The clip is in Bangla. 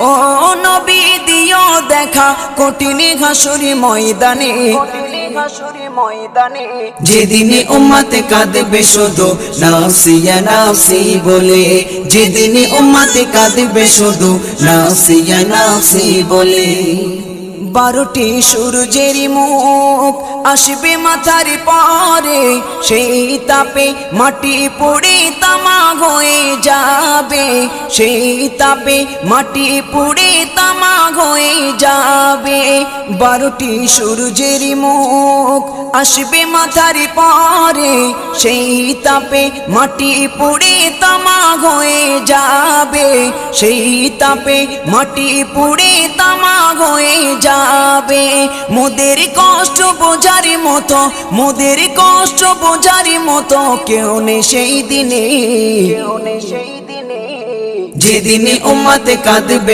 ও নবী দিও দেখা কঠিন হাসুরি ময়দানে, যেদিনে উম্মতে কাঁদবে শুধু নাফসি ইয়া নাফসি বলে, যেদিনে উম্মতে কাঁদবে শুধু নাফসি ইয়া নাফসি বলে। 12টি সূর্যের মুখ আসবে মাথার পরে, সেই তাপে মাটি পুড়ে তামা হয়ে যাবে, সেই তাপে মাটি পুড়ে তামা হয়ে যাবে। 12টি সূর্যের মুখ আসবে মাথার পরে, সেই তাপে মাটি পুড়ে তামা হয়ে যাবে, সেই তাপে মাটি পুড়ে তামা হয়ে যাবে। মোদের কষ্ট বোঝার মতো, মোদের কষ্ট বোঝার মতো কেউ নেই সেই দিনে, যেদিনে উম্মতে কাঁদবে।